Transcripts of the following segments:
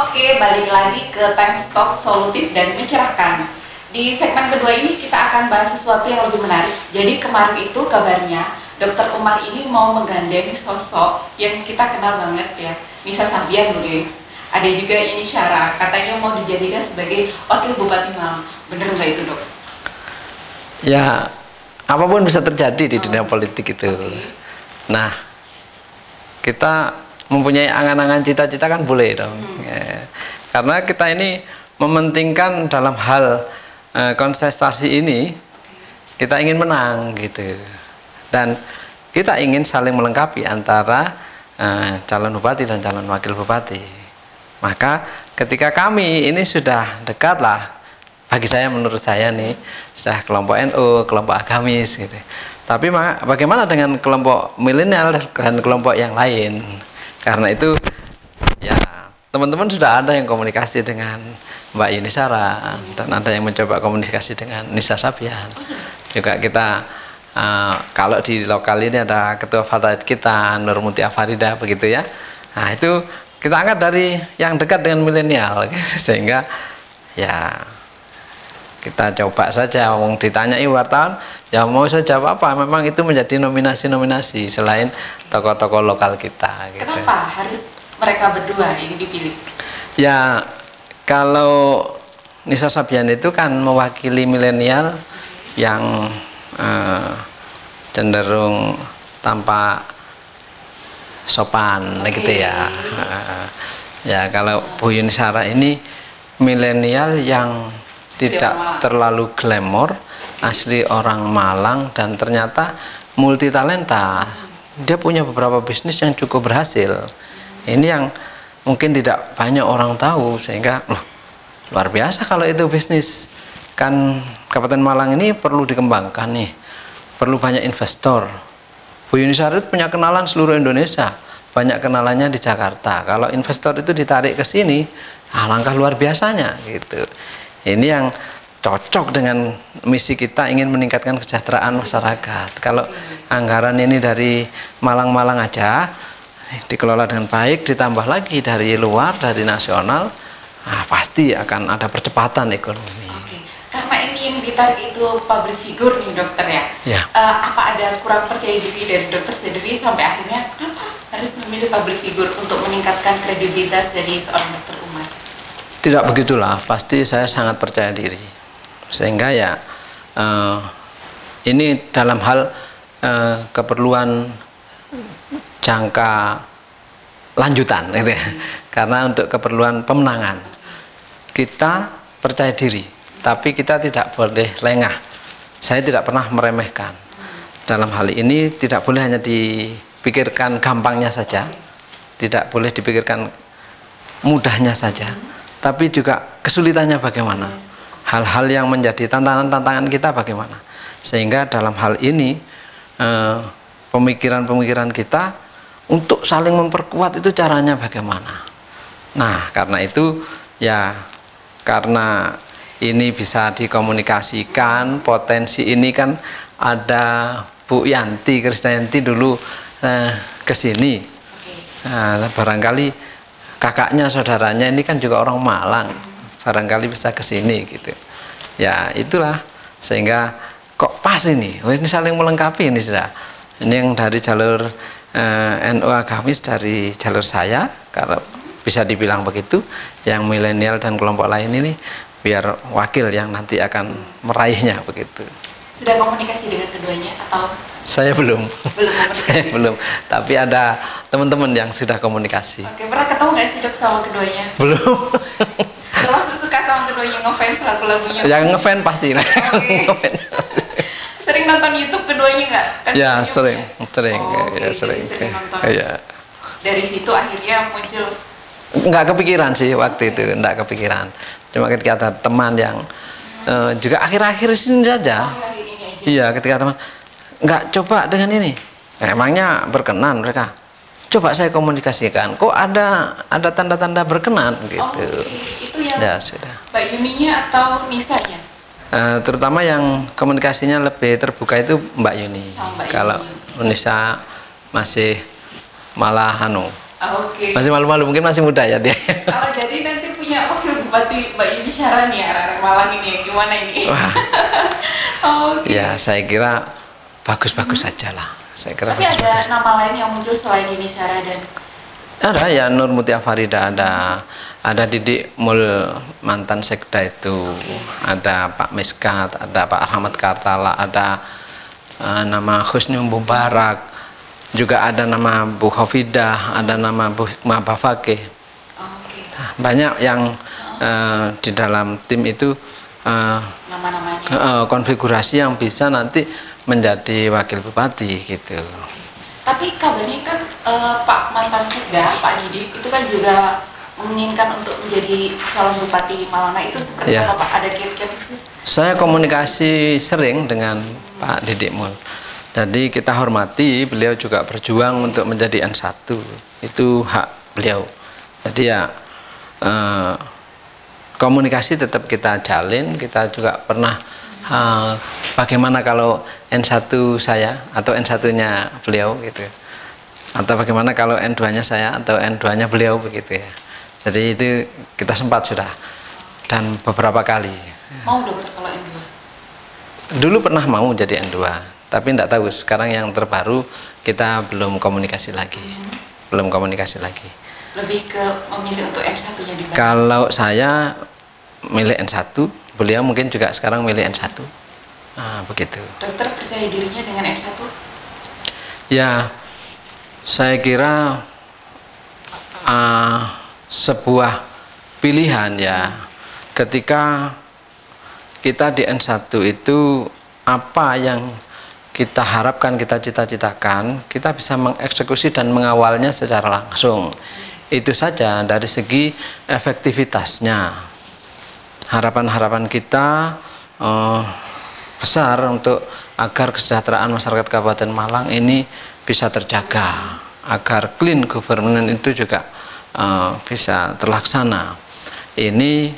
Oke, balik lagi ke Time Talk solutif dan mencerahkan. Di segmen kedua ini kita akan bahas sesuatu yang lebih menarik. Jadi kemarin itu kabarnya Dr. Umar ini mau menggandeng sosok yang kita kenal banget ya, Nisa Sabian, Bu gengs. Ada juga ini Syara, katanya mau dijadikan sebagai Wakil Bupati Malang. Bener nggak itu, Dok? Ya, apapun bisa terjadi di dunia politik itu. Nah, kita mempunyai angan-angan cita-cita kan boleh dong. Ya. Karena kita ini mementingkan dalam hal kontestasi ini, kita ingin menang gitu. Dan kita ingin saling melengkapi antara calon bupati dan calon wakil bupati. Maka ketika kami ini sudah dekat lah, bagi saya, menurut saya nih, sudah kelompok NU, kelompok agamis gitu. Tapi bagaimana dengan kelompok milenial dan kelompok yang lain? Karena itu ya teman-teman sudah ada yang komunikasi dengan Mbak Yuni Sara dan ada yang mencoba komunikasi dengan Nisa Sabian. Juga kita kalau di lokal ini ada ketua fatayat kita Nur Mutia Farida begitu ya. Nah itu kita angkat dari yang dekat dengan milenial sehingga ya kita coba saja, wong ditanyai wartawan ya mau saya jawab apa, memang itu menjadi nominasi-nominasi selain tokoh-tokoh lokal kita gitu. Kenapa harus mereka berdua yang dipilih? Ya kalau Nisa Sabian itu kan mewakili milenial yang cenderung tampak sopan gitu ya. Ya kalau Bu Yuni Sara ini milenial yang tidak terlalu glamor, asli orang Malang dan ternyata multi talenta. Dia punya beberapa bisnis yang cukup berhasil. Ini yang mungkin tidak banyak orang tahu, sehingga luar biasa kalau itu bisnis. Kan Kabupaten Malang ini perlu dikembangkan nih, perlu banyak investor. Bu Yuni Sara punya kenalan seluruh Indonesia, banyak kenalannya di Jakarta. Kalau investor itu ditarik ke sini, alangkah luar biasanya gitu. Ini yang cocok dengan misi kita, ingin meningkatkan kesejahteraan masyarakat. Kalau anggaran ini dari Malang-Malang aja dikelola dengan baik, ditambah lagi dari luar, dari nasional, pasti akan ada percepatan ekonomi. Oke. Karena ini yang ditarik itu public figure nih dokter ya. Ya. Apa ada kurang percaya diri dari dokter sendiri sampai akhirnya kenapa harus memilih public figure untuk meningkatkan kredibilitas dari seorang dokter Umar? Tidak begitulah, pasti saya sangat percaya diri. Sehingga ya ini dalam hal keperluan jangka lanjutan gitu ya. Karena untuk keperluan pemenangan kita percaya diri, tapi kita tidak boleh lengah. Saya tidak pernah meremehkan. Dalam hal ini tidak boleh hanya dipikirkan gampangnya saja, tidak boleh dipikirkan mudahnya saja, tapi juga kesulitannya bagaimana, hal-hal yang menjadi tantangan-tantangan kita bagaimana. Sehingga dalam hal ini pemikiran-pemikiran kita untuk saling memperkuat itu caranya bagaimana. Nah karena itu ya, karena ini bisa dikomunikasikan, potensi ini kan ada Bu Yanti Krisdayanti dulu kesini. Nah, barangkali kakaknya, saudaranya ini kan juga orang Malang, barangkali bisa ke sini gitu. Ya itulah, sehingga kok pas ini saling melengkapi ini sudah. Ini yang dari jalur NU agamis, dari jalur saya, kalau bisa dibilang begitu. Yang milenial dan kelompok lain ini biar wakil yang nanti akan meraihnya begitu. Sudah komunikasi dengan keduanya atau? Saya belum. Saya belum. Tapi ada teman-teman yang sudah komunikasi. Oke, pernah ketemu nggak sih dok sama keduanya? Belum. Termasuk suka sama keduanya, ngefans lagu-lagunya? Yang ngefans pasti. Oke. Sering nonton YouTube keduanya nggak? Kan ya sering. Ya, sering. Ya. Dari situ akhirnya muncul. Nggak kepikiran sih waktu itu, nggak kepikiran. Cuma ketika ada teman yang juga akhir-akhir ini saja. Iya, ketika teman nggak coba dengan ini, emangnya berkenan mereka. Coba saya komunikasikan, kok ada tanda-tanda berkenan gitu. Itu yang ya sudah. Mbak Yuninya atau Nisanya? Terutama yang komunikasinya lebih terbuka itu Mbak Yuni. Kalau Nisa masih malah Oke. Masih malu-malu, mungkin masih muda ya dia. Oh, jadi nanti punya wakil bupati Mbak Yuni Syara nih, arek Malang ini, gimana ini? Wah. Oke. Ya, saya kira bagus-bagus saja lah. Saya kira Tapi ada bagus-bagus. nama lain yang muncul selain Yuni Syara dan Ada ya Nur Mutia Farida, ada Didik Mul mantan sekda itu, ada Pak Miskat, ada Pak Ahmad Kartala, ada nama Husni Mubarak, juga ada nama Bu Khofidah, ada nama Bu Hikmah Bafake. Oke. Banyak yang di dalam tim itu Nama-namanya. konfigurasi yang bisa nanti menjadi wakil bupati gitu. Tapi kabarnya kan Pak mantan sekda, Pak Didik itu kan juga menginginkan untuk menjadi calon bupati Malang. Nah, itu seperti Ya. apa Pak? Ada kiat-kiat khusus? Saya komunikasi sering dengan Pak Didik Mul. Jadi kita hormati, beliau juga berjuang untuk menjadi N1. Itu hak beliau. Jadi ya komunikasi tetap kita jalin. Kita juga pernah bagaimana kalau N1 saya atau N1-nya beliau gitu. Atau bagaimana kalau N2-nya saya atau N2-nya beliau begitu ya. Jadi itu kita sempat sudah dan beberapa kali. Mau dokter kalau N2? Dulu pernah mau jadi N2, tapi tidak tahu sekarang yang terbaru kita belum komunikasi lagi. Belum komunikasi lagi. Lebih ke memilih untuk N1-nya di Kalau saya milih N1, beliau mungkin juga sekarang milih N1. Nah, begitu. Dokter percaya dirinya dengan N1? Ya, saya kira sebuah pilihan ya. Ketika kita di N1 itu apa yang kita harapkan, kita cita-citakan, kita bisa mengeksekusi dan mengawalnya secara langsung. Itu saja dari segi efektivitasnya. Harapan-harapan kita besar untuk agar kesejahteraan masyarakat Kabupaten Malang ini bisa terjaga, agar clean government itu juga bisa terlaksana. Ini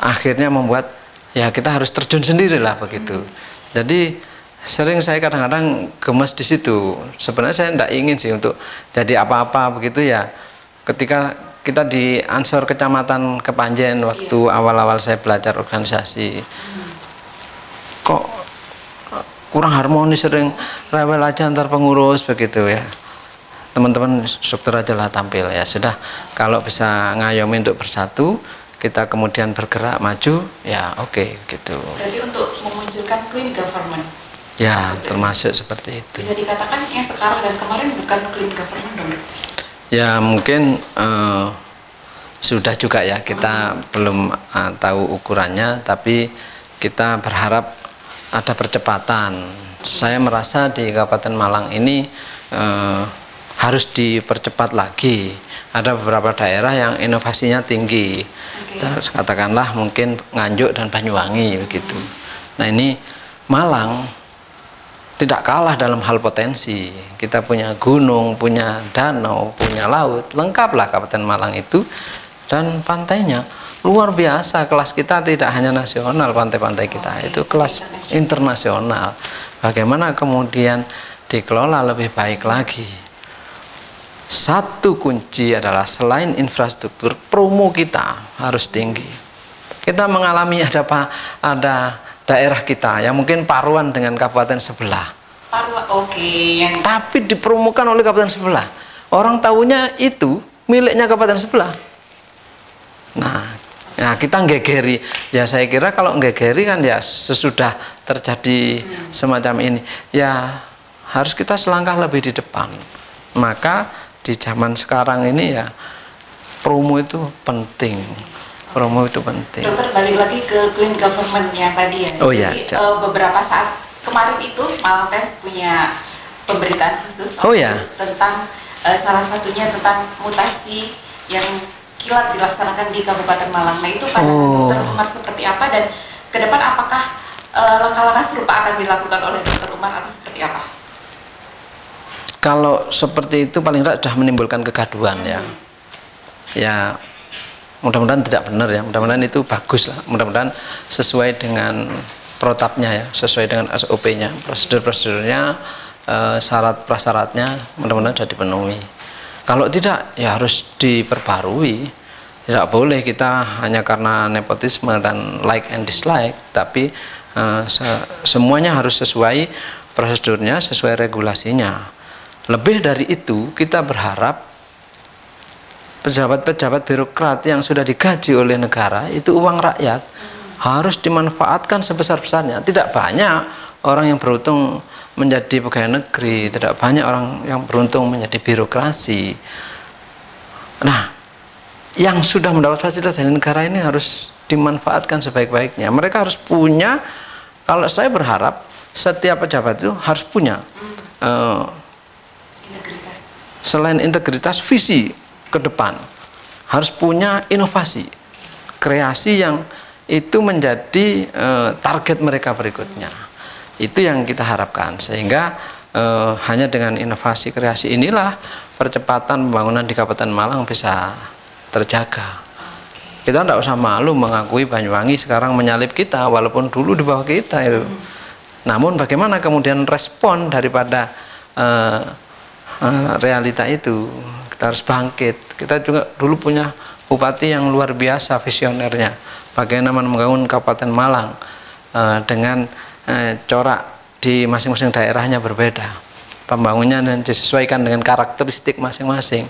akhirnya membuat ya kita harus terjun sendirilah begitu. Jadi sering saya kadang-kadang gemes di situ. Sebenarnya saya tidak ingin sih untuk jadi apa-apa begitu ya. Ketika kita di Ansor Kecamatan Kepanjen waktu awal-awal saya belajar organisasi, kok kurang harmonis, sering rewel aja antar pengurus begitu ya. Teman-teman struktur aja lah tampil ya sudah. Kalau bisa ngayomi untuk bersatu, kita kemudian bergerak maju ya oke, gitu. Berarti untuk memunculkan clean government. Ya termasuk seperti itu. Bisa dikatakan yang sekarang dan kemarin bukan clean government dong? Ya mungkin sudah juga ya, kita belum tahu ukurannya, tapi kita berharap ada percepatan. Saya merasa di Kabupaten Malang ini harus dipercepat lagi. Ada beberapa daerah yang inovasinya tinggi. Terus katakanlah mungkin Nganjuk dan Banyuwangi begitu. Nah ini Malang tidak kalah dalam hal potensi. Kita punya gunung, punya danau, punya laut, lengkaplah Kabupaten Malang itu. Dan pantainya luar biasa. Kelas kita tidak hanya nasional, pantai-pantai kita itu kelas internasional. Bagaimana kemudian dikelola lebih baik lagi? Satu kunci adalah selain infrastruktur, promo kita harus tinggi. Kita mengalami ada daerah kita yang mungkin paruan dengan kabupaten sebelah. Tapi dipromokan oleh kabupaten sebelah. Orang tahunya itu miliknya kabupaten sebelah. Nah, ya kita nggegeri. Ya saya kira kalau nggegeri kan ya sesudah terjadi semacam ini, ya harus kita selangkah lebih di depan. Maka di zaman sekarang ini ya promo itu penting. Promo itu penting. Dokter, balik lagi ke clean government yang tadi ya. Oh ya. Jadi, beberapa saat kemarin itu Malang Times punya pemberitaan khusus, tentang salah satunya tentang mutasi yang kilat dilaksanakan di Kabupaten Malang. Nah itu pandangan Dokter Umar seperti apa, dan ke depan apakah langkah-langkah serupa akan dilakukan oleh Dokter Umar atau seperti apa? Kalau seperti itu paling tidak sudah menimbulkan kegaduhan ya. Ya mudah-mudahan tidak benar ya. Mudah-mudahan itu bagus lah. Mudah-mudahan sesuai dengan protapnya ya, sesuai dengan SOP-nya, prosedur-prosedurnya, syarat prasyaratnya mudah-mudahan sudah dipenuhi. Kalau tidak, ya harus diperbarui. Tidak boleh kita hanya karena nepotisme dan like and dislike, tapi semuanya harus sesuai prosedurnya, sesuai regulasinya. Lebih dari itu, kita berharap pejabat-pejabat birokrat yang sudah digaji oleh negara, itu uang rakyat, harus dimanfaatkan sebesar-besarnya. Tidak banyak orang yang beruntung menjadi pegawai negeri, tidak banyak orang yang beruntung menjadi birokrasi. Nah, yang sudah mendapat fasilitas dari negara ini harus dimanfaatkan sebaik-baiknya. Mereka harus punya, kalau saya berharap setiap pejabat itu harus punya Integritas. Selain integritas, visi ke depan, harus punya inovasi, kreasi yang itu menjadi target mereka berikutnya. Itu yang kita harapkan, sehingga hanya dengan inovasi kreasi inilah percepatan pembangunan di Kabupaten Malang bisa terjaga. Kita tidak usah malu mengakui Banyuwangi sekarang menyalip kita, walaupun dulu di bawah kita itu. Namun bagaimana kemudian respon daripada realita itu? Kita harus bangkit. Kita juga dulu punya bupati yang luar biasa visionernya, bagaimana membangun Kabupaten Malang dengan corak di masing-masing daerahnya berbeda, pembangunannya dan disesuaikan dengan karakteristik masing-masing.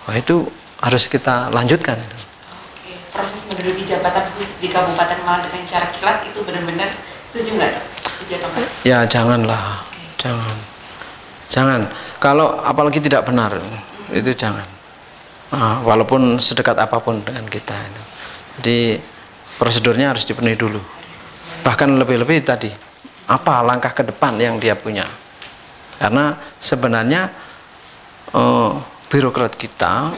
Wah, itu harus kita lanjutkan. Oke, proses menduduki jabatan khusus di Kabupaten Malang dengan cara kilat itu benar-benar setuju nggak, Dok? Setuju atau enggak? Ya janganlah, jangan. Kalau apalagi tidak benar, itu jangan. Walaupun sedekat apapun dengan kita itu. Jadi prosedurnya harus dipenuhi dulu. Bahkan lebih-lebih tadi, apa langkah ke depan yang dia punya? Karena sebenarnya birokrat kita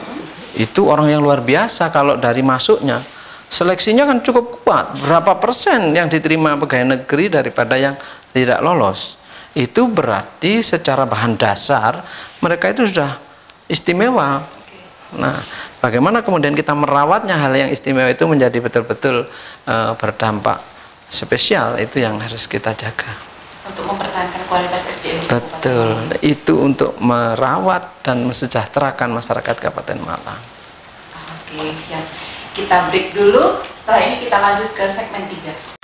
itu orang yang luar biasa. Kalau dari masuknya, seleksinya kan cukup kuat. Berapa persen yang diterima pegawai negeri daripada yang tidak lolos? Itu berarti secara bahan dasar mereka itu sudah istimewa. Nah, bagaimana kemudian kita merawatnya hal yang istimewa itu menjadi betul-betul berdampak spesial, itu yang harus kita jaga. Untuk mempertahankan kualitas SDM di Betul, itu untuk merawat dan mesejahterakan masyarakat Kabupaten Malang. Oke, siap. Kita break dulu, setelah ini kita lanjut ke segmen 3.